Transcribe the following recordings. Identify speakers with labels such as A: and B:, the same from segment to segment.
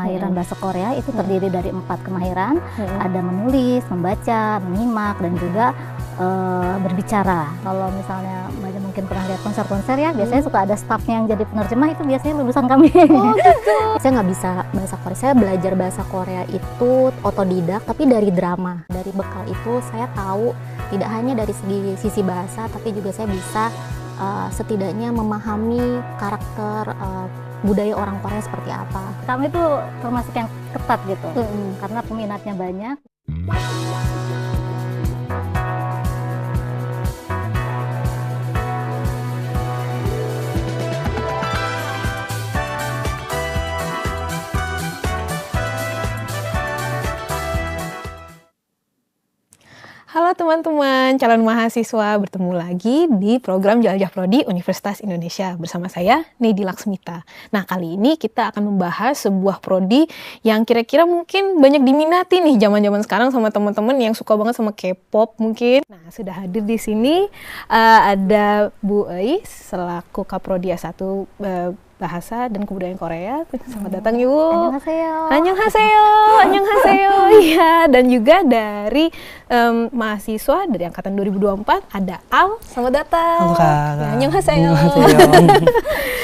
A: kemahiran bahasa Korea itu terdiri dari 4 kemahiran. Ada menulis, membaca, menyimak, dan juga berbicara. Kalau misalnya Mbak mungkin pernah lihat konser-konser ya, biasanya suka ada staffnya yang jadi penerjemah, itu biasanya lulusan kami.
B: Oh gitu.
A: Saya nggak bisa bahasa Korea, saya belajar bahasa Korea itu otodidak, tapi dari drama. Dari bekal itu saya tahu tidak hanya dari sisi bahasa, tapi juga saya bisa setidaknya memahami karakter budaya orang Korea seperti apa. Kami itu termasuk yang ketat gitu, karena peminatnya banyak.
B: Halo teman-teman, calon mahasiswa, bertemu lagi di program Jelajah Prodi Universitas Indonesia bersama saya, Nedi Laksmita. Nah, kali ini kita akan membahas sebuah prodi yang kira-kira mungkin banyak diminati nih zaman-zaman sekarang sama teman-teman yang suka banget sama K-pop mungkin. Nah, sudah hadir di sini ada Bu Eis selaku Kaprodi S1 Bahasa dan Kebudayaan Korea. Selamat datang Ibu.
A: Annyeonghaseyo.
B: Annyeonghaseyo. Annyeonghaseyo. Iya, dan juga dari mahasiswa dari angkatan 2024 ada Al. Selamat datang.
C: Halo Kak.
B: Ya, Annyeonghaseyo.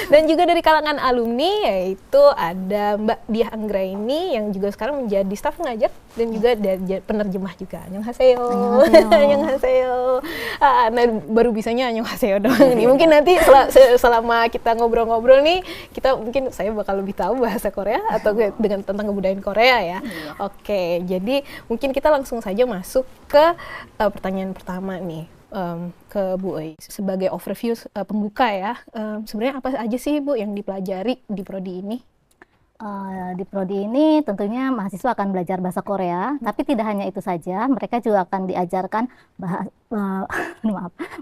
B: Dan juga dari kalangan alumni yaitu ada Mbak Diah Anggraini yang juga sekarang menjadi staf pengajar dan juga penerjemah juga. Annyeonghaseyo. Annyeonghaseyo. Nah, baru bisanya Annyeonghaseyo doang nih. Mungkin nanti selama kita ngobrol-ngobrol nih, mungkin saya bakal lebih tahu bahasa Korea atau dengan tentang kebudayaan Korea ya. Oke, jadi mungkin kita langsung saja masuk ke pertanyaan pertama nih. Ke Bu Eis sebagai overview pembuka ya. Sebenarnya apa aja sih Bu yang dipelajari di prodi ini?
A: Di prodi ini tentunya mahasiswa akan belajar bahasa Korea, tapi tidak hanya itu saja, mereka juga akan diajarkan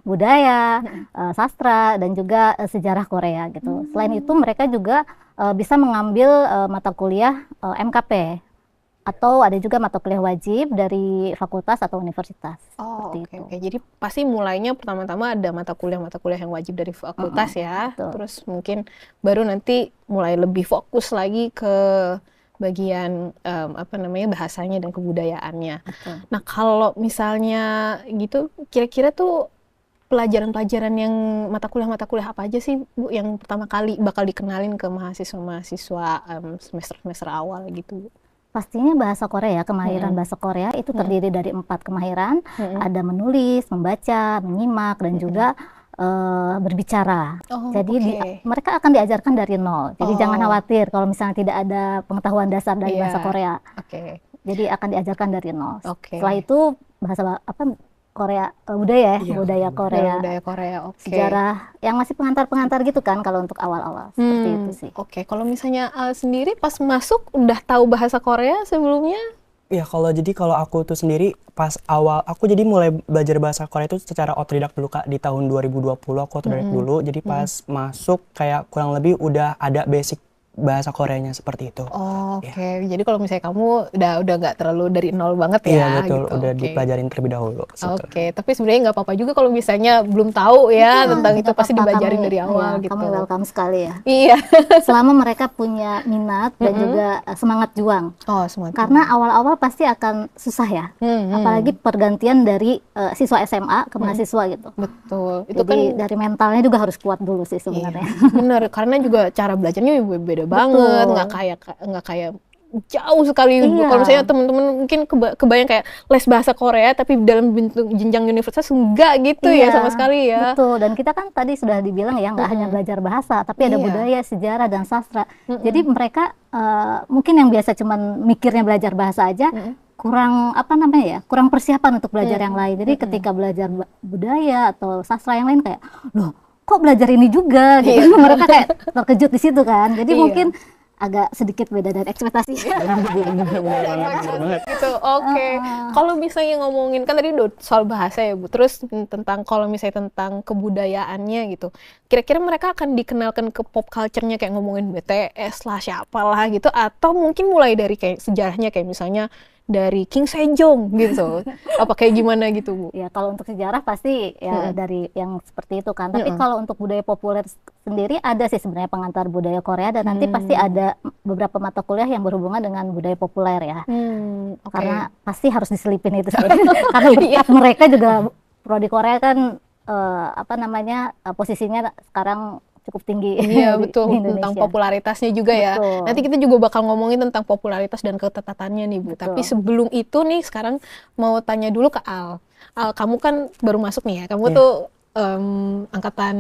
A: budaya, sastra, dan juga sejarah Korea gitu. Selain itu mereka juga bisa mengambil mata kuliah MKP, atau ada juga mata kuliah wajib dari fakultas atau universitas.
B: Oke. Jadi pasti mulainya pertama-tama ada mata kuliah yang wajib dari fakultas ya.
A: Betul.
B: Terus mungkin baru nanti mulai lebih fokus lagi ke bagian bahasanya dan kebudayaannya.
A: Betul.
B: Nah, kalau misalnya gitu kira-kira tuh pelajaran-pelajaran yang mata kuliah apa aja sih Bu yang pertama kali bakal dikenalin ke mahasiswa-mahasiswa semester awal gitu Bu?
A: Pastinya bahasa Korea, kemahiran bahasa Korea itu terdiri dari 4 kemahiran. Ada menulis, membaca, menyimak, dan juga berbicara. Jadi mereka akan diajarkan dari nol. Jadi jangan khawatir kalau misalnya tidak ada pengetahuan dasar dari bahasa Korea. Jadi akan diajarkan dari nol. Setelah itu bahasa Korea, budaya Korea, sejarah yang masih pengantar-pengantar gitu kan kalau untuk awal-awal seperti itu sih.
B: Kalau misalnya sendiri pas masuk udah tahu bahasa Korea sebelumnya?
C: Ya kalau aku tuh sendiri pas awal aku jadi mulai belajar bahasa Korea itu secara otodidak dulu Kak, di tahun 2020 aku otodidak dulu. Jadi pas masuk kayak kurang lebih udah ada basic bahasa Koreanya seperti itu.
B: Jadi kalau misalnya kamu udah nggak terlalu dari nol banget ya?
C: Iya betul,
B: gitu.
C: udah dipelajarin terlebih dahulu.
B: Tapi sebenarnya nggak apa-apa juga kalau misalnya belum tahu ya tentang itu, pasti dibelajarin dari awal gitu.
A: Kami welcome sekali ya.
B: Iya.
A: Selama mereka punya minat dan juga semangat juang.
B: Semangat.
A: Karena awal-awal pasti akan susah ya. Apalagi pergantian dari siswa SMA ke mahasiswa gitu.
B: Betul.
A: Itu jadi dari mentalnya juga harus kuat dulu sih sebenarnya.
B: Benar, karena juga cara belajarnya beda banget, nggak kayak jauh sekali. Kalau misalnya teman-teman mungkin kebayang kayak les bahasa Korea tapi dalam bentuk jenjang universitas enggak gitu ya sama sekali ya.
A: Betul, dan kita kan tadi sudah dibilang ya nggak hanya belajar bahasa tapi ada budaya, sejarah, dan sastra. Jadi mereka mungkin yang biasa cuman mikirnya belajar bahasa aja kurang kurang persiapan untuk belajar yang lain. Jadi ketika belajar budaya atau sastra yang lain kayak loh kok belajar ini juga gitu. Mereka kayak terkejut di situ kan. Jadi mungkin agak sedikit beda dari ekspektasi.
B: Gitu. Kalau misalnya ngomongin kan tadi soal bahasa ya Bu. Terus kalau misalnya tentang kebudayaannya gitu. Kira-kira mereka akan dikenalkan ke pop culture-nya kayak ngomongin BTS lah, siapalah gitu, atau mungkin mulai dari kayak sejarahnya kayak misalnya dari King Sejong gitu. Apa kayak gimana gitu, Bu?
A: Ya kalau untuk sejarah pasti ya dari yang seperti itu kan. Tapi kalau untuk budaya populer sendiri ada sih sebenarnya pengantar budaya Korea, dan nanti pasti ada beberapa mata kuliah yang berhubungan dengan budaya populer ya. Karena pasti harus diselipin itu sih. Karena berkat mereka juga prodi Korea kan posisinya sekarang cukup tinggi.
B: Iya betul, tentang popularitasnya juga ya. Nanti kita juga bakal ngomongin tentang popularitas dan ketetatannya nih, Bu. Tapi sebelum itu nih sekarang mau tanya dulu ke Al. Al, kamu kan baru masuk nih ya. Kamu tuh angkatan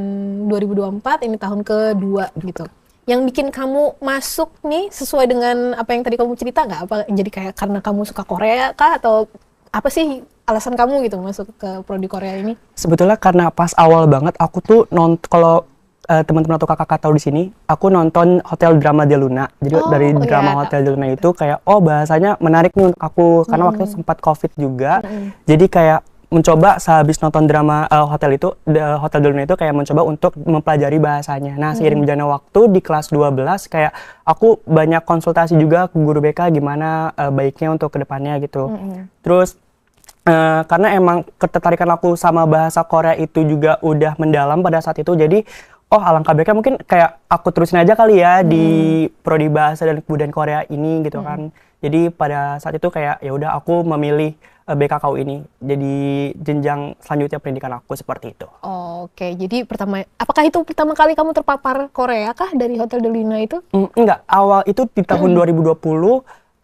B: 2024, ini tahun kedua gitu. Yang bikin kamu masuk nih sesuai dengan apa yang tadi kamu cerita nggak? Apa jadi kayak karena kamu suka Korea kah, atau apa sih alasan kamu gitu masuk ke prodi Korea ini?
C: Sebetulnya karena pas awal banget aku tuh kalau teman-teman atau kakak tahu di sini, aku nonton Hotel Drama de Luna. Jadi dari drama Hotel de Luna itu kayak bahasanya menarik nih untuk aku, karena waktu itu sempat COVID juga. Jadi kayak mencoba sehabis nonton drama Hotel de Luna itu kayak mencoba untuk mempelajari bahasanya. Nah, seiring berjalannya waktu di kelas 12 kayak aku banyak konsultasi juga ke guru BK gimana baiknya untuk kedepannya gitu. Terus karena emang ketertarikan aku sama bahasa Korea itu juga udah mendalam pada saat itu, jadi alangkah baiknya mungkin kayak aku terusin aja kali ya di prodi bahasa dan kebudayaan Korea ini gitu kan. Jadi pada saat itu kayak ya udah aku memilih BKKU ini jadi jenjang selanjutnya pendidikan aku, seperti itu.
B: Oke, jadi apakah itu pertama kali kamu terpapar Korea kah dari Hotel de Luna itu?
C: Enggak, awal itu di tahun 2020,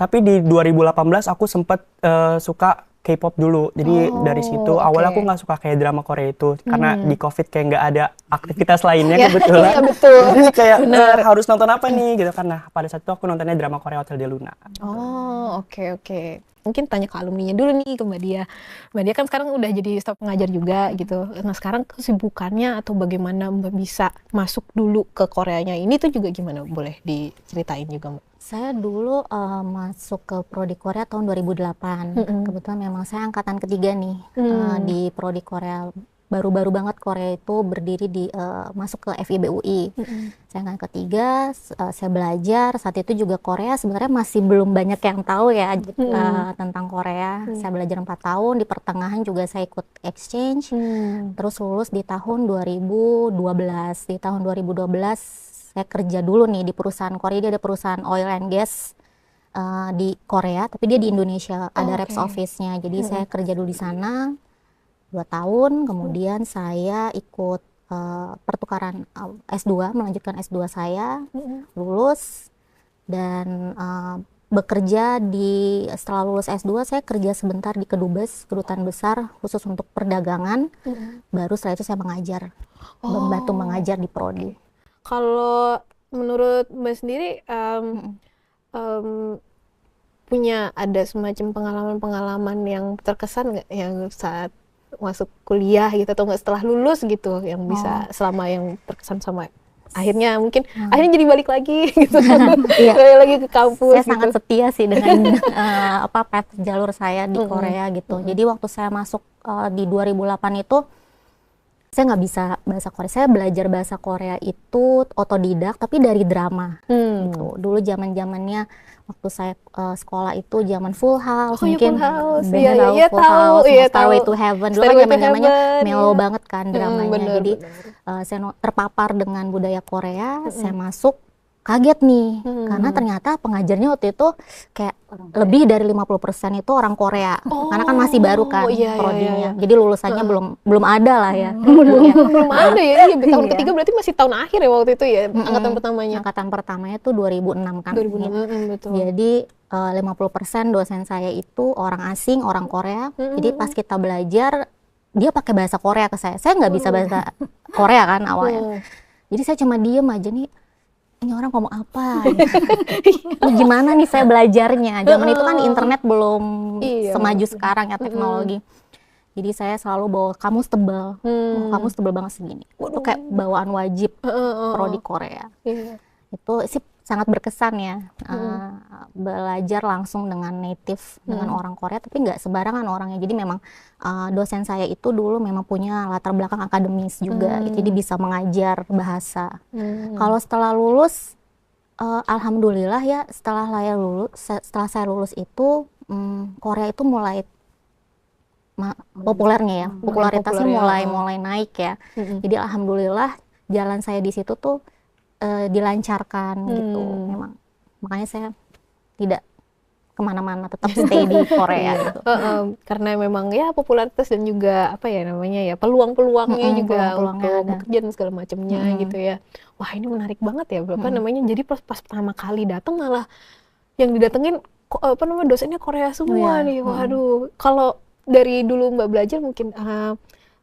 C: tapi di 2018 aku sempat suka K-pop dulu. Jadi dari situ awalnya aku nggak suka kayak drama Korea itu, karena di COVID kayak nggak ada aktivitas lainnya kebetulan.
B: Iya betul.
C: Jadi kayak harus nonton apa nih gitu kan. Nah, pada saat itu aku nontonnya drama Korea Hotel de Luna.
B: Oke. Mungkin tanya ke alumninya dulu nih, ke Mbak Dia. Mbak Dia kan sekarang udah jadi staf pengajar juga gitu. Nah, sekarang kesibukannya atau bagaimana Mbak bisa masuk dulu ke Koreanya ini tuh juga gimana? Boleh diceritain juga, Mbak?
A: Saya dulu masuk ke prodi Korea tahun 2008. Kebetulan memang saya angkatan ketiga nih di prodi Korea. Baru-baru banget Korea itu berdiri masuk ke FIB UI. Saya angkatan ketiga, saya belajar. Saat itu juga Korea sebenarnya masih belum banyak yang tahu ya tentang Korea. Saya belajar 4 tahun, di pertengahan juga saya ikut exchange. Terus lulus di tahun 2012. Di tahun 2012 saya kerja dulu nih di perusahaan Korea. Dia ada perusahaan oil and gas di Korea, tapi dia di Indonesia, ada reps office-nya. Jadi saya kerja dulu di sana 2 tahun, kemudian saya ikut pertukaran S2, melanjutkan S2 saya, lulus, dan bekerja setelah lulus S2 saya kerja sebentar di Kedubes, Kedutaan Besar khusus untuk perdagangan. Baru setelah itu saya mengajar, membantu mengajar di prodi.
B: Kalau menurut Mbak sendiri punya ada semacam pengalaman-pengalaman yang terkesan nggak, yang saat masuk kuliah gitu atau nggak setelah lulus gitu, yang bisa selama yang terkesan sama akhirnya mungkin akhirnya jadi balik lagi gitu, balik lagi ke kampus.
A: Saya sangat setia sih dengan path jalur saya di Korea gitu. Jadi waktu saya masuk di 2008 itu saya nggak bisa bahasa Korea. Saya belajar bahasa Korea itu otodidak, tapi dari drama. Gitu. Dulu zaman-zamannya waktu saya sekolah itu zaman Full House, mungkin Full House, Starway to Heaven. Dulu kan zaman-zamannya mellow banget kan dramanya. Jadi saya terpapar dengan budaya Korea. Saya masuk, kaget nih, karena ternyata pengajarnya waktu itu kayak lebih dari 50% itu orang Korea, karena kan masih baru kan prodinya. Jadi lulusannya belum ada lah ya.
B: Belum ada ya, tahun ketiga berarti masih tahun akhir ya waktu itu ya, angkatan pertamanya.
A: Angkatan pertamanya itu 2006 kan.
B: 2006, betul.
A: Jadi 50% dosen saya itu orang asing, orang Korea. Jadi pas kita belajar, dia pakai bahasa Korea ke saya. Saya nggak bisa bahasa Korea kan awalnya. Jadi saya cuma diem aja nih, ini orang ngomong apa? Gimana nih saya belajarnya? Zaman itu kan internet belum semaju sekarang ya teknologi. Jadi saya selalu bawa kamus tebal. Kamus tebal banget segini. Itu kayak bawaan wajib prodi Korea. Itu sih sangat berkesan ya. Belajar langsung dengan native, dengan orang Korea, tapi nggak sembarangan orangnya. Jadi memang dosen saya itu dulu memang punya latar belakang akademis juga, jadi bisa mengajar bahasa. Kalau setelah lulus, alhamdulillah ya, setelah saya lulus itu
D: Korea itu mulai populernya ya, popularitasnya mulai naik ya. Jadi alhamdulillah jalan saya di situ tuh dilancarkan gitu. Memang makanya saya tidak kemana-mana, tetap stay di Korea gitu.
B: Karena memang ya popularitas dan juga apa ya namanya ya peluang-peluangnya juga untuk bekerja dan segala macamnya gitu ya. Wah ini menarik banget ya, apa namanya, jadi pas pertama kali datang malah yang didatengin apa namanya dosennya Korea semua nih. Waduh, kalau dari dulu Mbak belajar mungkin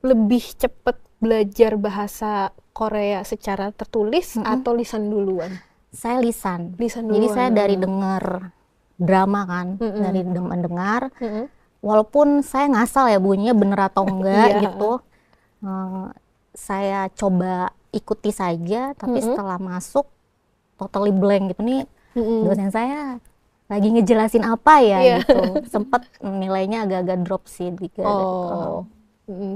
B: lebih cepat belajar bahasa Korea secara tertulis atau lisan duluan?
D: Saya lisan
B: duluan.
D: Jadi saya dari dengar drama kan, dari mendengar, walaupun saya ngasal ya bunyinya bener atau enggak gitu, saya coba ikuti saja, tapi setelah masuk totally blank gitu nih, dosen saya lagi ngejelasin apa ya gitu, sempat nilainya agak-agak drop sih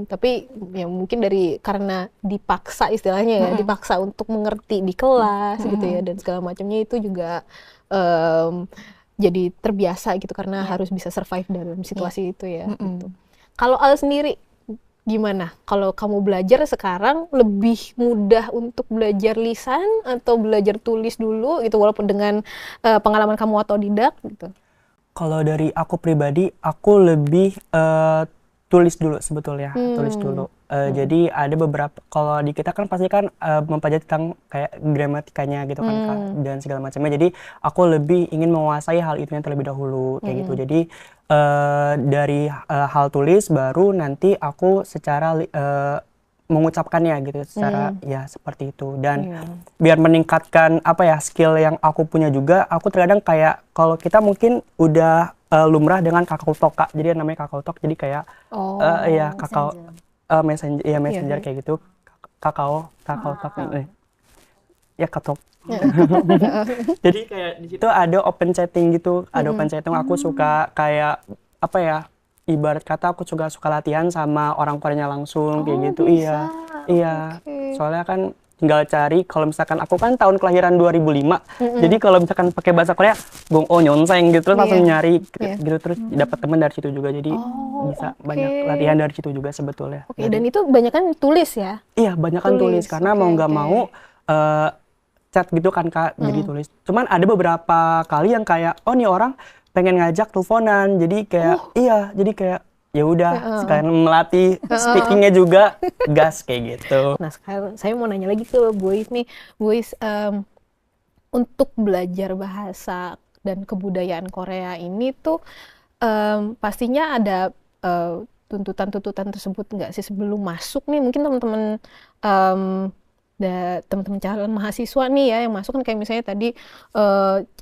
B: tapi ya mungkin karena dipaksa istilahnya ya, dipaksa untuk mengerti di kelas gitu ya dan segala macamnya, itu juga jadi terbiasa gitu karena harus bisa survive dalam situasi itu ya. Gitu. Kalau Al sendiri gimana? Kalau kamu belajar sekarang lebih mudah untuk belajar lisan atau belajar tulis dulu gitu, walaupun dengan pengalaman kamu otodidak gitu?
C: Kalau dari aku pribadi, aku lebih tulis dulu sebetulnya, tulis dulu. Jadi ada beberapa, kalau di kita kan pasti kan mempelajari tentang kayak gramatikanya gitu kan Kak, dan segala macamnya. Jadi aku lebih ingin menguasai hal itu yang terlebih dahulu kayak gitu. Jadi dari hal tulis baru nanti aku secara mengucapkannya gitu, secara ya seperti itu. Dan biar meningkatkan apa ya skill yang aku punya juga, aku terkadang kayak kalau kita mungkin udah lumrah dengan Kakao Talk Kak. Jadi namanya Kakao Talk, jadi kayak ya Kakao messenger kayak gitu. Kakao Talk ya Kakao. Jadi kayak di situ ada open chatting gitu, ada open chatting. Aku suka kayak apa ya, ibarat kata aku suka latihan sama orang Koreanya langsung kayak gitu.
B: Bisa.
C: Iya. Soalnya kan tinggal cari, kalau misalkan aku kan tahun kelahiran 2005, jadi kalau misalkan pakai bahasa Korea nyonseng gitu, terus langsung nyari gitu, terus dapat teman dari situ juga, jadi bisa banyak latihan dari situ juga sebetulnya.
B: Dan itu banyak kan tulis ya?
C: Iya, banyak kan tulis karena mau nggak mau chat gitu kan Kak, jadi tulis. Cuman ada beberapa kali yang kayak nih orang pengen ngajak teleponan, jadi kayak jadi kayak ya udah sekalian melatih speakingnya juga, gas kayak gitu.
B: Nah sekarang saya mau nanya lagi ke Bois nih, Bois, untuk belajar bahasa dan kebudayaan Korea ini tuh pastinya ada tuntutan-tuntutan tersebut nggak sih sebelum masuk nih? Mungkin teman-teman teman-teman calon mahasiswa nih ya yang masuk kan, kayak misalnya tadi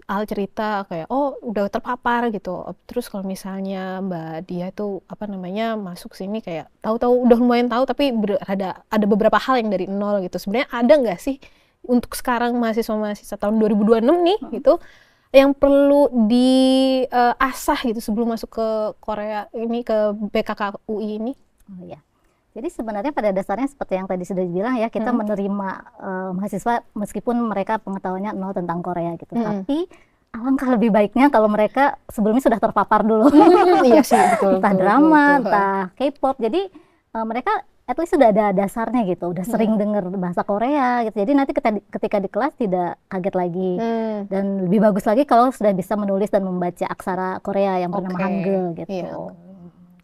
B: Al cerita kayak udah terpapar gitu, terus kalau misalnya Mbak Dia tuh apa namanya masuk sini kayak tahu-tahu udah lumayan tahu, tapi ada beberapa hal yang dari nol gitu. Sebenarnya ada nggak sih untuk sekarang mahasiswa tahun 2026 nih gitu yang perlu diasah gitu sebelum masuk ke Korea ini, ke BKKUI ini?
A: Oh iya. Jadi sebenarnya pada dasarnya seperti yang tadi sudah dibilang ya, kita menerima mahasiswa meskipun mereka pengetahuannya nol tentang Korea gitu. Tapi alangkah lebih baiknya kalau mereka sebelumnya sudah terpapar dulu.
B: Iya sih, betul.
A: Entah drama, entah K-pop. Jadi mereka at least sudah ada dasarnya gitu, udah sering dengar bahasa Korea gitu. Jadi nanti ketika di kelas tidak kaget lagi. Dan lebih bagus lagi kalau sudah bisa menulis dan membaca aksara Korea yang bernama Hangul gitu.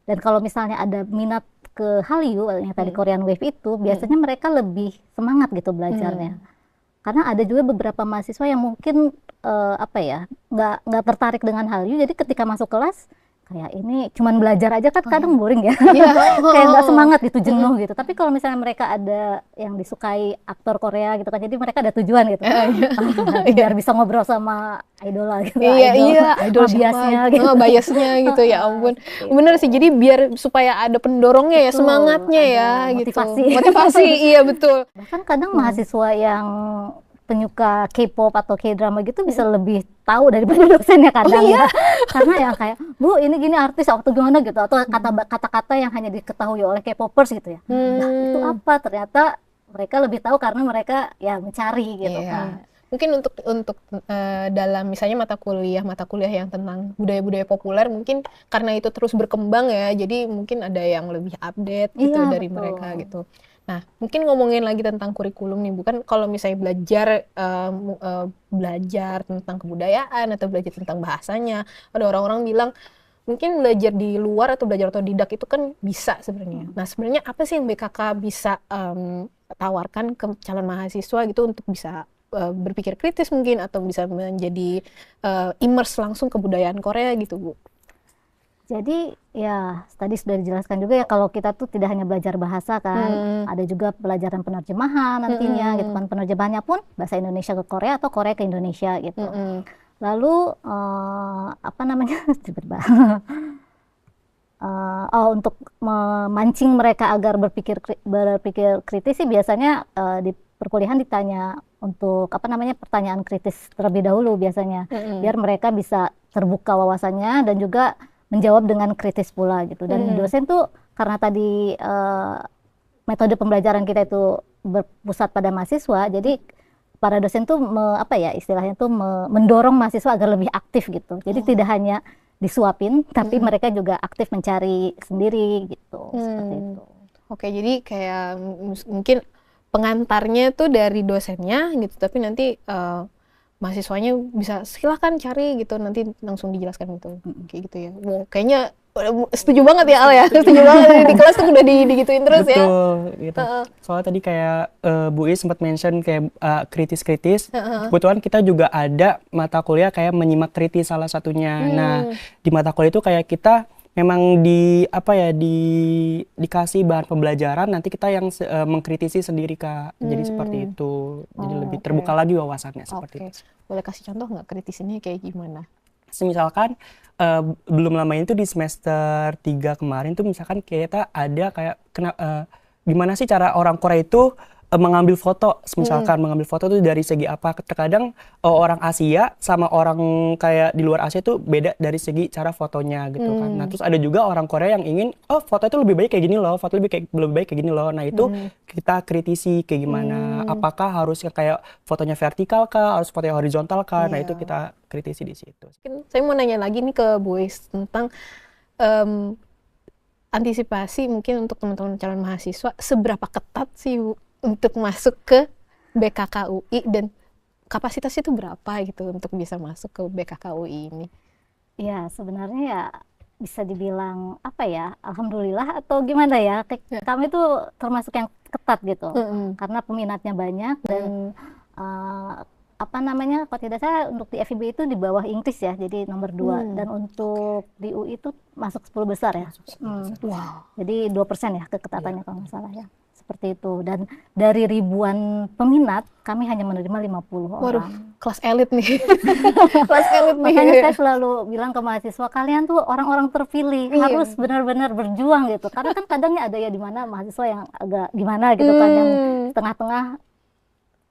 A: Dan kalau misalnya ada minat ke Hallyu yang tadi Korean Wave itu, biasanya mereka lebih semangat gitu belajarnya. Karena ada juga beberapa mahasiswa yang mungkin nggak tertarik dengan Hallyu, jadi ketika masuk kelas kayak ini cuman belajar aja kan kadang boring ya. Kayak nggak semangat gitu, jenuh gitu. Tapi kalau misalnya mereka ada yang disukai aktor Korea gitu kan, jadi mereka ada tujuan gitu. Biar bisa ngobrol sama idola gitu.
B: Idol biasnya gitu. Biasnya gitu, ya ampun. Bener sih, jadi biar supaya ada pendorongnya ya, semangatnya ya
A: motivasi.
B: Gitu. Motivasi, iya betul.
A: Bahkan kadang mahasiswa yang penyuka K-pop atau K-drama gitu bisa lebih tahu daripada dosennya kadang ya. Karena ya kayak, Bu ini gini artis atau gimana gitu, atau kata-kata yang hanya diketahui oleh K-popers gitu ya. Nah itu apa, ternyata mereka lebih tahu karena mereka ya mencari gitu kan.
B: mungkin untuk dalam misalnya mata kuliah yang tentang budaya-budaya populer, mungkin karena itu terus berkembang ya, jadi mungkin ada yang lebih update gitu dari betul. Mereka gitu. Nah, mungkin ngomongin lagi tentang kurikulum nih, bukan kalau misalnya belajar tentang kebudayaan atau belajar tentang bahasanya, ada orang-orang bilang mungkin belajar di luar atau belajar otodidak itu kan bisa sebenarnya. Nah, sebenarnya apa sih yang BKK bisa tawarkan ke calon mahasiswa gitu untuk bisa berpikir kritis mungkin, atau bisa menjadi immerse langsung kebudayaan Korea gitu, Bu?
A: Jadi ya tadi sudah dijelaskan juga ya, kalau kita tuh tidak hanya belajar bahasa kan, ada juga pelajaran penerjemahan nantinya gitu kan. Penerjemahannya pun bahasa Indonesia ke Korea atau Korea ke Indonesia gitu. Lalu apa namanya untuk memancing mereka agar berpikir kritis sih biasanya di perkuliahan ditanya untuk apa namanya pertanyaan kritis terlebih dahulu biasanya, biar mereka bisa terbuka wawasannya dan juga menjawab dengan kritis pula gitu. Dan dosen tuh karena tadi metode pembelajaran kita itu berpusat pada mahasiswa, jadi para dosen tuh istilahnya tuh mendorong mahasiswa agar lebih aktif gitu. Jadi tidak hanya disuapin, tapi mereka juga aktif mencari sendiri gitu. Seperti itu.
B: Oke, jadi kayak mungkin pengantarnya tuh dari dosennya gitu, tapi nanti mahasiswanya bisa silahkan cari gitu, nanti langsung dijelaskan gitu. Kayak gitu ya. Kayaknya setuju banget ya Al ya. Setuju banget di kelas tuh udah digituin terus. Betul, ya.
C: Betul gitu. Soalnya tadi kayak Bu Is sempat mention kayak kritis-kritis. Kebetulan kita juga ada mata kuliah kayak menyimak kritis salah satunya. Nah, di mata kuliah itu kayak kita memang dikasih bahan pembelajaran, nanti kita yang mengkritisi sendiri Kak. Jadi seperti itu. Jadi lebih terbuka lagi wawasannya seperti itu.
B: Boleh kasih contoh nggak kritisinnya kayak gimana?
C: Misalkan belum lama itu di semester 3 kemarin tuh misalkan kita ada kayak gimana sih cara orang Korea itu mengambil foto, misalkan mengambil foto tuh dari segi apa. Terkadang orang Asia sama orang kayak di luar Asia tuh beda dari segi cara fotonya gitu kan. Nah, terus ada juga orang Korea yang ingin foto itu lebih baik kayak gini loh, foto lebih baik kayak gini loh. Nah, itu kita kritisi kayak gimana. Apakah harusnya kayak fotonya vertikal kah, harus fotonya horizontal kah? Nah, itu kita kritisi di situ.
B: Saya mau nanya lagi nih ke Bu Is tentang antisipasi mungkin untuk teman-teman calon mahasiswa, seberapa ketat sih Bu untuk masuk ke BKK UI, dan kapasitasnya itu berapa gitu untuk bisa masuk ke BKK UI ini?
A: Ya sebenarnya ya bisa dibilang apa ya, alhamdulillah atau gimana ya, kami tuh termasuk yang ketat gitu, karena peminatnya banyak dan apa namanya, kalau tidak salah untuk di FIB itu di bawah Inggris ya, jadi nomor 2, dan untuk di UI itu masuk 10 besar ya. Wow. Jadi 2% ya keketatannya kalau nggak salah ya. Seperti itu, dan dari ribuan peminat kami hanya menerima 50 orang.
B: Waduh, kelas elit nih. Kelas elit nih.
A: Makanya saya selalu bilang ke mahasiswa, kalian tuh orang-orang terpilih, harus benar-benar berjuang gitu. Karena kan kadangnya ada ya di mana mahasiswa yang agak gimana gitu kan, yang tengah-tengah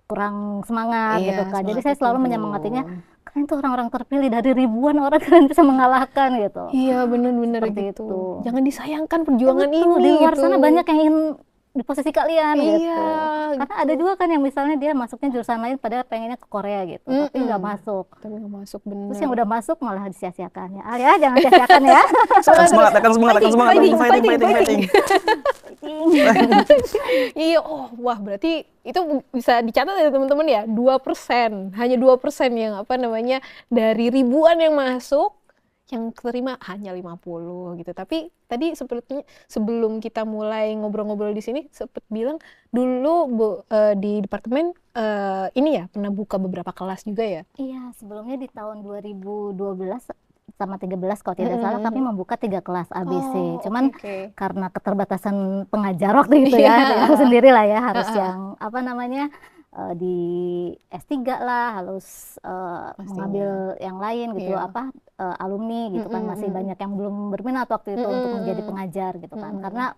A: kurang semangat gitu kan. Jadi saya selalu menyemangatinya, kalian tuh orang-orang terpilih dari ribuan orang, kalian bisa mengalahkan gitu.
B: Iya, benar-benar gitu. Jangan disayangkan perjuangan ini.
A: Di luar sana banyak yang ingin di posisi kalian gitu. Karena ada juga kan yang misalnya dia masuknya jurusan lain padahal pengennya ke Korea gitu, tapi nggak masuk.
B: Bener.
A: Terus yang udah masuk malah disia-siakan ya. Alia jangan sia-siakan ya.
C: semangat, fighting.
B: Iya, wah berarti itu bisa dicatat ya teman-teman ya, 2%, hanya 2% yang apa namanya dari ribuan yang masuk, yang terima hanya 50 gitu. Tapi tadi sepertinya sebelum kita mulai ngobrol-ngobrol di sini sempat bilang dulu Bu, di departemen ini ya pernah buka beberapa kelas juga ya?
A: Iya, sebelumnya di tahun 2012 sama 13 kalau tidak salah kami membuka 3 kelas ABC. Cuman karena keterbatasan pengajar waktu itu ya, aku sendiri lah ya harus yang apa namanya di S3 lah, harus mengambil yang lain gitu, alumni gitu kan, masih banyak yang belum berminat waktu itu untuk menjadi pengajar gitu kan, karena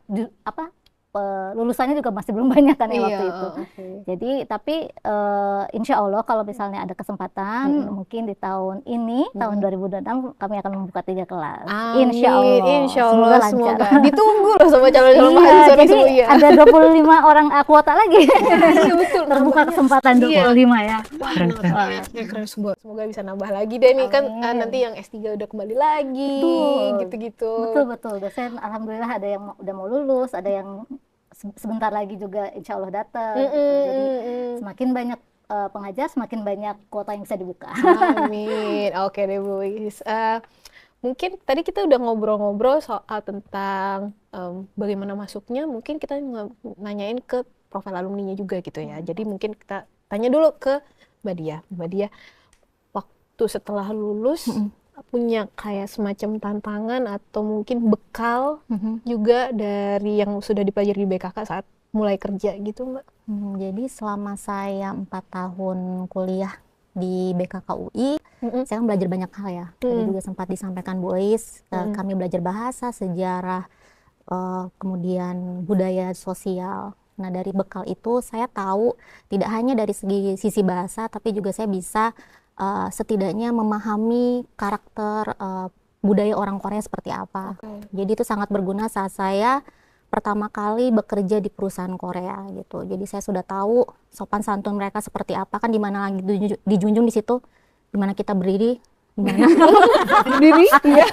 A: lulusannya juga masih belum banyak kan ya waktu
B: Iya,
A: itu.
B: oke.
A: Jadi tapi insya Allah kalau misalnya ada kesempatan mungkin di tahun ini tahun 2026 kami akan membuka 3 kelas. Insya Allah.
B: Insya Allah,
A: Semoga lancar.
B: semoga. Ditunggu loh sama calon-calon
A: Iya,
B: mahasiswa
A: jadi
B: semua.
A: ada 25 orang kuota lagi.
B: Iya betul.
A: Terbuka
B: nambahnya.
A: kesempatan 25 ya.
B: Wah,
C: Keren,
B: keren, keren. Semoga bisa nambah lagi deh nih kan
A: Amin.
B: nanti yang S3 udah kembali lagi
A: Betul.
B: gitu-gitu.
A: Betul. Dosen alhamdulillah ada yang udah mau lulus, ada yang sebentar lagi juga insya Allah datang. Gitu. Jadi semakin banyak pengajar, semakin banyak kuota yang bisa dibuka.
B: Amin. Oke deh Bu Is. Mungkin tadi kita udah ngobrol-ngobrol soal tentang bagaimana masuknya. Mungkin kita nanyain ke profil alumninya juga gitu ya. Jadi mungkin kita tanya dulu ke Mbak Diah. Mbak Diah, waktu setelah lulus punya kayak semacam tantangan atau mungkin bekal juga dari yang sudah dipelajari di BKK saat mulai kerja gitu Mbak?
D: Jadi selama saya 4 tahun kuliah di BKK UI, saya kan belajar banyak hal ya. Tadi juga sempat disampaikan Bu Is, kami belajar bahasa, sejarah, kemudian budaya sosial. Nah dari bekal itu saya tahu tidak hanya dari sisi bahasa, tapi juga saya bisa setidaknya memahami karakter budaya orang Korea seperti apa. Jadi itu sangat berguna saat saya pertama kali bekerja di perusahaan Korea gitu. Jadi saya sudah tahu sopan santun mereka seperti apa, kan di mana lagi dijunjung di situ, di mana kita berdiri, di mana
B: Berdiri? Iya.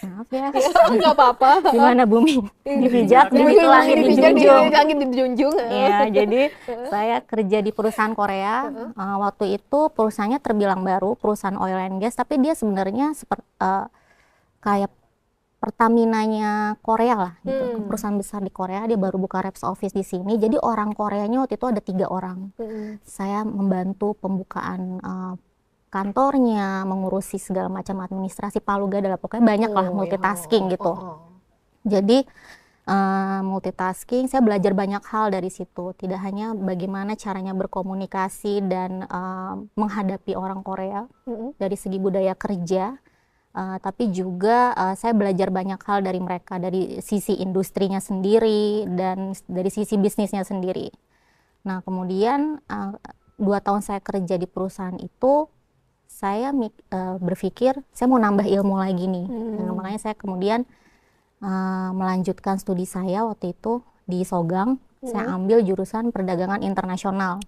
D: maaf ya,
B: Nggak apa-apa.
D: di mana bumi dipijak, di langit dijunjung.
B: Di langit dijunjung.
D: Ya, jadi saya kerja di perusahaan Korea. Waktu itu perusahaannya terbilang baru, perusahaan oil and gas, tapi dia sebenarnya seperti kayak Pertamina Korea lah gitu. Perusahaan besar di Korea, dia baru buka reps office di sini. Jadi orang Koreanya waktu itu ada 3 orang. Saya membantu pembukaan kantornya, mengurusi segala macam administrasi, paluga dalam pokoknya banyak lah multitasking gitu. Jadi multitasking, saya belajar banyak hal dari situ. Tidak hanya bagaimana caranya berkomunikasi dan menghadapi orang Korea dari segi budaya kerja, tapi juga saya belajar banyak hal dari mereka, dari sisi industrinya sendiri dan dari sisi bisnisnya sendiri. Nah kemudian 2 tahun saya kerja di perusahaan itu, saya berpikir saya mau nambah ilmu lagi nih. Nah, makanya saya kemudian melanjutkan studi saya waktu itu di Sogang. Saya ambil jurusan perdagangan internasional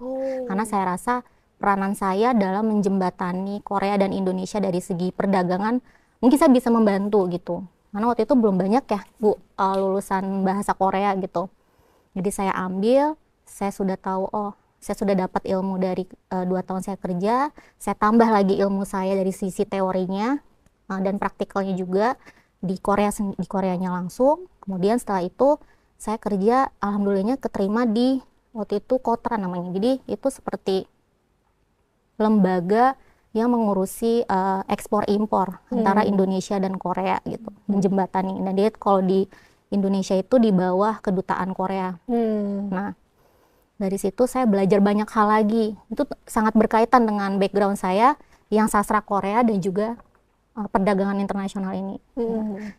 D: karena saya rasa peranan saya dalam menjembatani Korea dan Indonesia dari segi perdagangan mungkin saya bisa membantu gitu, karena waktu itu belum banyak ya Bu lulusan bahasa Korea gitu. Jadi saya ambil, saya sudah tahu, saya sudah dapat ilmu dari 2 tahun saya kerja, saya tambah lagi ilmu saya dari sisi teorinya dan praktikalnya juga di Koreanya langsung. Kemudian setelah itu saya kerja, alhamdulillahnya keterima di waktu itu Kotra namanya. Jadi itu seperti lembaga yang mengurusi ekspor impor antara Indonesia dan Korea gitu, menjembatani. Dan dia kalau di Indonesia itu di bawah kedutaan Korea. Nah dari situ saya belajar banyak hal lagi. Itu sangat berkaitan dengan background saya yang sastra Korea dan juga perdagangan internasional ini.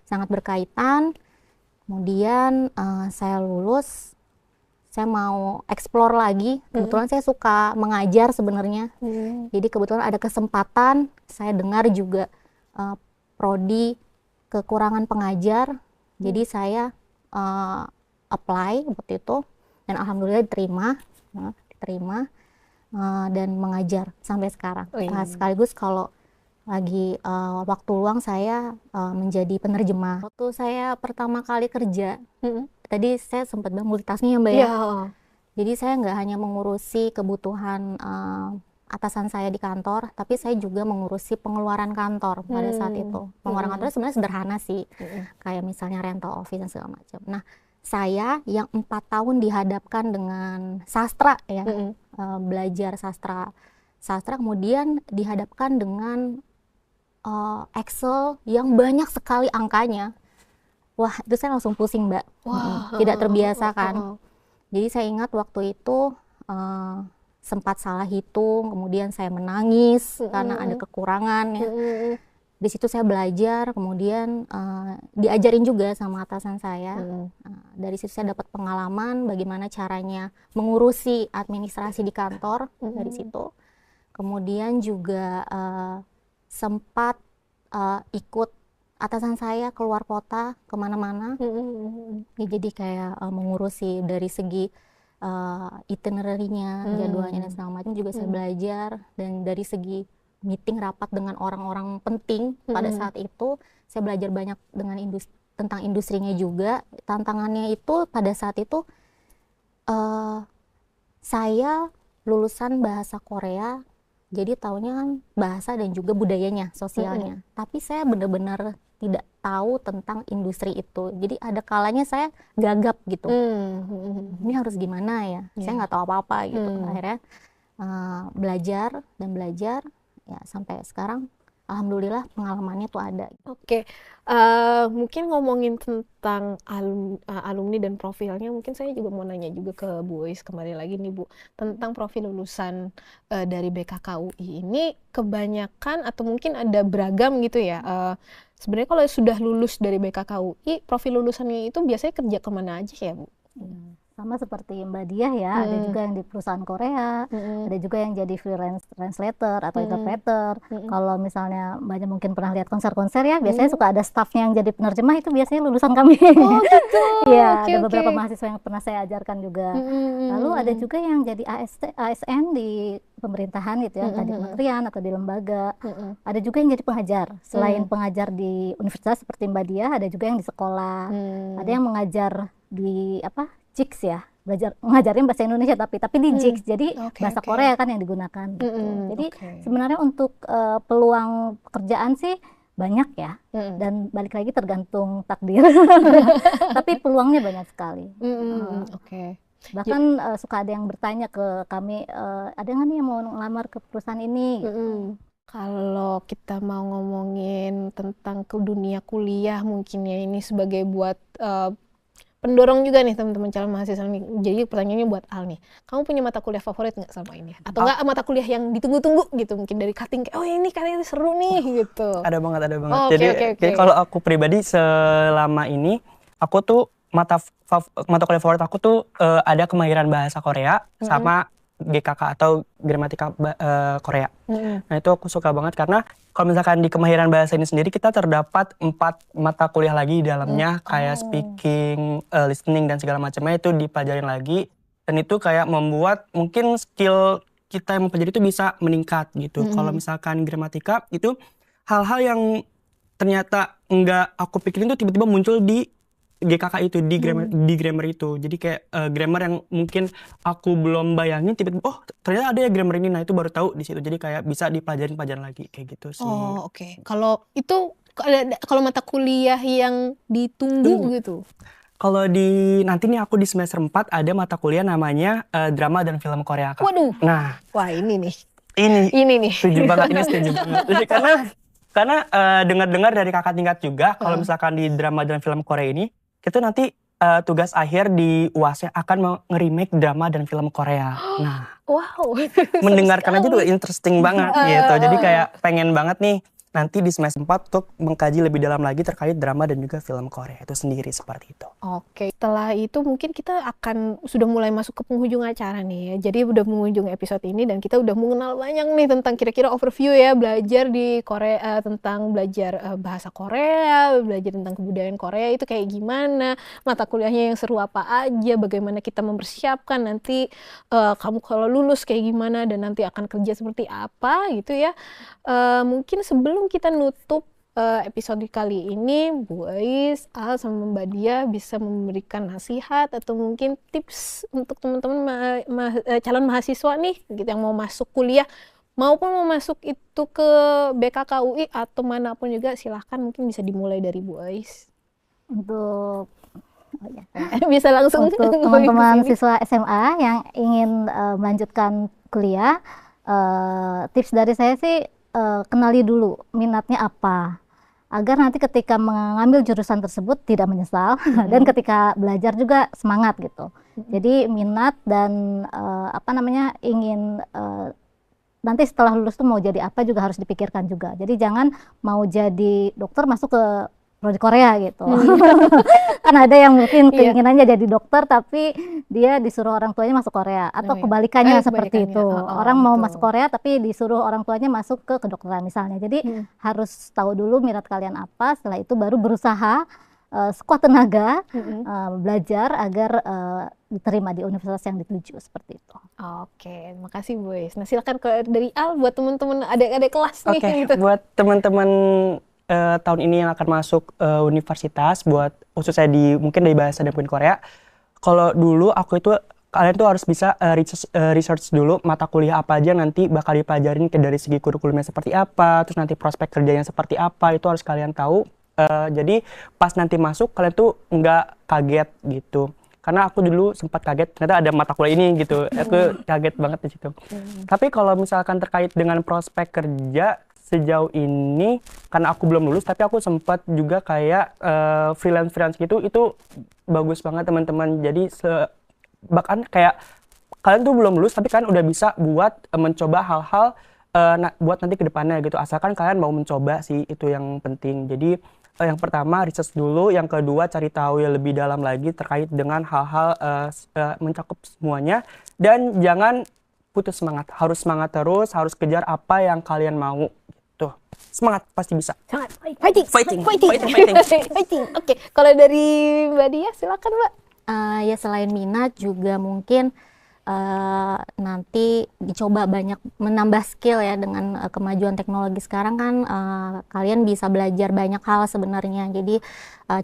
D: Sangat berkaitan. Kemudian saya lulus, saya mau explore lagi. Kebetulan saya suka mengajar sebenarnya. Jadi kebetulan ada kesempatan, saya dengar juga prodi kekurangan pengajar. Jadi saya apply waktu itu dan alhamdulillah diterima dan mengajar sampai sekarang. Sekaligus kalau lagi waktu luang saya menjadi penerjemah. Waktu saya pertama kali kerja, tadi saya sempat bilang multitasking ya Mbak ya. Jadi saya nggak hanya mengurusi kebutuhan atasan saya di kantor, tapi saya juga mengurusi pengeluaran kantor pada saat itu. Pengeluaran kantor sebenarnya sederhana sih, kayak misalnya rental office dan segala macam. Nah saya yang 4 tahun dihadapkan dengan sastra ya, belajar sastra kemudian dihadapkan dengan Excel yang banyak sekali angkanya. Wah, itu saya langsung pusing, Mbak. Tidak terbiasa kan. Jadi saya ingat waktu itu sempat salah hitung, kemudian saya menangis karena ada kekurangan ya. Di situ saya belajar, kemudian diajarin juga sama atasan saya. Dari situ saya dapat pengalaman bagaimana caranya mengurusi administrasi di kantor dari situ. Kemudian juga sempat ikut atasan saya keluar kota kemana-mana. Ya, jadi kayak mengurusi dari segi itinerary-nya, jadwalnya dan segala macam juga saya belajar, dan dari segi meeting rapat dengan orang-orang penting pada saat itu saya belajar banyak dengan tentang industrinya juga. Tantangannya itu pada saat itu saya lulusan bahasa Korea, jadi taunya kan bahasa dan juga budayanya, sosialnya. Tapi saya benar-benar tidak tahu tentang industri itu. Jadi ada kalanya saya gagap gitu. Ini harus gimana ya? Saya nggak tahu apa-apa gitu. Akhirnya belajar dan belajar. Ya, sampai sekarang alhamdulillah pengalamannya tuh ada.
B: Oke. Mungkin ngomongin tentang alumni dan profilnya, mungkin saya juga mau nanya juga ke Bu Ois kembali lagi nih Bu, tentang profil lulusan dari BKKUI ini kebanyakan atau mungkin ada beragam gitu ya. Sebenarnya kalau sudah lulus dari BKKUI, profil lulusannya itu biasanya kerja kemana aja ya Bu?
A: Sama seperti Mbak Diah ya, ada juga yang di perusahaan Korea, ada juga yang jadi freelance translator atau interpreter. Kalau misalnya Mbaknya mungkin pernah lihat konser-konser ya, biasanya suka ada staffnya yang jadi penerjemah, itu biasanya lulusan kami.
B: Oh gitu.
A: Iya, ada beberapa mahasiswa yang pernah saya ajarkan juga. Lalu ada juga yang jadi ASN di pemerintahan gitu ya, entah di kementerian atau di lembaga. Ada juga yang jadi pengajar. Selain pengajar di universitas seperti Mbak Diah, ada juga yang di sekolah. Ada yang mengajar di JIX ya, ngajarin bahasa Indonesia tapi di JIX, jadi bahasa Korea kan yang digunakan gitu. Jadi sebenarnya untuk peluang pekerjaan sih banyak ya, dan balik lagi tergantung takdir. Tapi peluangnya banyak sekali. Bahkan suka ada yang bertanya ke kami, ada nggak nih yang mau ngelamar ke perusahaan ini?
B: Kalau kita mau ngomongin tentang ke dunia kuliah mungkin ya, ini sebagai buat pendorong juga nih teman-teman calon mahasiswa nih. Jadi pertanyaannya buat Al nih, kamu punya mata kuliah favorit nggak selama ini? Atau nggak mata kuliah yang ditunggu-tunggu gitu, mungkin dari cutting, oh ini kayaknya seru nih gitu.
C: Ada banget. Jadi kalau aku pribadi selama ini, aku tuh mata kuliah favorit aku tuh ada kemahiran bahasa Korea sama GKK atau gramatika Korea. Nah itu aku suka banget karena kalau misalkan di kemahiran bahasa ini sendiri kita terdapat 4 mata kuliah lagi di dalamnya, kayak speaking, listening dan segala macamnya itu dipelajarin lagi, dan itu kayak membuat mungkin skill kita yang mempelajari itu bisa meningkat gitu. Kalau misalkan gramatika itu hal-hal yang ternyata enggak aku pikirin tuh tiba-tiba muncul di GKK itu, di grammar itu. Jadi kayak grammar yang mungkin aku belum bayangin, tiba-tiba oh ternyata ada ya grammar ini. Nah itu baru tahu di situ. Jadi kayak bisa dipelajarin lagi kayak gitu sih.
B: Oh oke. Kalau itu kalau mata kuliah yang ditunggu gitu.
C: Kalau nanti nih aku di semester 4 ada mata kuliah namanya drama dan film Korea.
B: Waduh.
C: Nah,
B: wah ini nih.
C: Ini
B: nih.
C: Setuju banget. Jadi karena dengar-dengar dari kakak tingkat juga kalau misalkan di drama dan film Korea ini itu nanti tugas akhir di UAS akan nge-remake drama dan film Korea. Nah,
B: wow.
C: Mendengarkan aja tuh interesting banget gitu. Jadi kayak pengen banget nih nanti di semester 4 untuk mengkaji lebih dalam lagi terkait drama dan juga film Korea itu sendiri, seperti itu.
B: Oke, setelah itu mungkin kita akan sudah mulai masuk ke penghujung acara nih ya. Jadi udah mengunjung episode ini dan kita udah mengenal banyak nih tentang kira-kira overview ya, belajar di Korea, tentang belajar bahasa Korea, belajar tentang kebudayaan Korea itu kayak gimana, mata kuliahnya yang seru apa aja, bagaimana kita mempersiapkan nanti kamu kalau lulus kayak gimana dan nanti akan kerja seperti apa gitu ya. Mungkin sebelum kita nutup episode kali ini, Bu Ois, Al, sama Mbak Diah bisa memberikan nasihat atau mungkin tips untuk teman-teman calon mahasiswa nih gitu, yang mau masuk kuliah maupun mau masuk itu ke BKKUI atau manapun juga, silahkan mungkin bisa dimulai dari Bu Ois.
A: Untuk
B: bisa langsung
A: untuk teman-teman siswa SMA yang ingin melanjutkan kuliah, tips dari saya sih kenali dulu minatnya apa, agar nanti ketika mengambil jurusan tersebut tidak menyesal dan ketika belajar juga semangat gitu. Jadi minat dan ingin nanti setelah lulus tuh mau jadi apa juga harus dipikirkan juga. Jadi jangan mau jadi dokter masuk ke prodi Korea gitu. Kan ada yang mungkin keinginannya jadi dokter tapi dia disuruh orang tuanya masuk Korea, atau kebalikannya seperti itu. Orang mau masuk Korea tapi disuruh orang tuanya masuk ke kedokteran misalnya. Jadi harus tahu dulu minat kalian apa, setelah itu baru berusaha sekuat tenaga belajar agar diterima di universitas yang dituju, seperti itu.
B: Oke, makasih Bu Is. Nah silakan dari Al buat teman-teman adik-adik kelas nih.
C: Oke,
B: gitu.
C: Buat teman-teman tahun ini yang akan masuk universitas, buat khususnya mungkin dari bahasa dan mungkin Korea. Kalau dulu aku itu, kalian tuh harus bisa research dulu mata kuliah apa aja nanti bakal dipelajarin, dari segi kurikulumnya seperti apa, terus nanti prospek kerjanya seperti apa, itu harus kalian tahu. Jadi pas nanti masuk kalian tuh nggak kaget gitu. Karena aku dulu sempat kaget, ternyata ada mata kuliah ini gitu. Aku kaget banget di situ. Tapi kalau misalkan terkait dengan prospek kerja, sejauh ini karena aku belum lulus, tapi aku sempat juga kayak freelance gitu, itu bagus banget teman-teman. Jadi bahkan kayak kalian tuh belum lulus tapi kan udah bisa buat mencoba hal-hal buat nanti ke depannya gitu, asalkan kalian mau mencoba sih, itu yang penting. Jadi yang pertama research dulu, yang kedua cari tahu ya lebih dalam lagi terkait dengan hal-hal mencakup semuanya, dan jangan putus semangat, harus semangat terus, harus kejar apa yang kalian mau gitu. Semangat, pasti bisa.
B: Semangat, fighting. Oke, kalau dari Mbak Dia silakan Mbak.
D: Ya selain minat juga mungkin nanti dicoba banyak menambah skill ya, dengan kemajuan teknologi sekarang kan kalian bisa belajar banyak hal sebenarnya. Jadi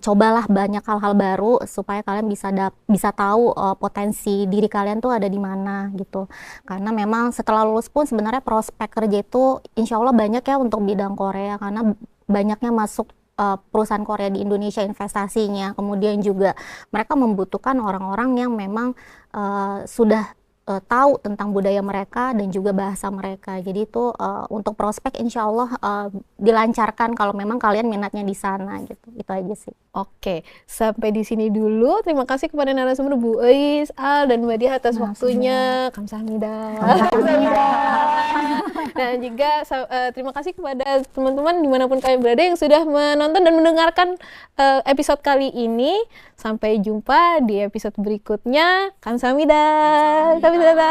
D: cobalah banyak hal-hal baru supaya kalian bisa tahu potensi diri kalian tuh ada di mana gitu. Karena memang setelah lulus pun sebenarnya prospek kerja itu insya Allah banyak ya untuk bidang Korea, karena banyaknya masuk perusahaan Korea di Indonesia investasinya. Kemudian juga mereka membutuhkan orang-orang yang memang sudah tahu tentang budaya mereka dan juga bahasa mereka. Jadi itu untuk prospek insya Allah dilancarkan kalau memang kalian minatnya di sana gitu. Itu aja sih.
B: Oke, sampai di sini dulu. Terima kasih kepada narasumber Bu Is, Al, dan Mbak Dia atas waktunya. Kamsahamnida. Dan juga terima kasih kepada teman-teman dimanapun kalian berada yang sudah menonton dan mendengarkan episode kali ini. Sampai jumpa di episode berikutnya. Kamsahamnida. Kamsahamnida.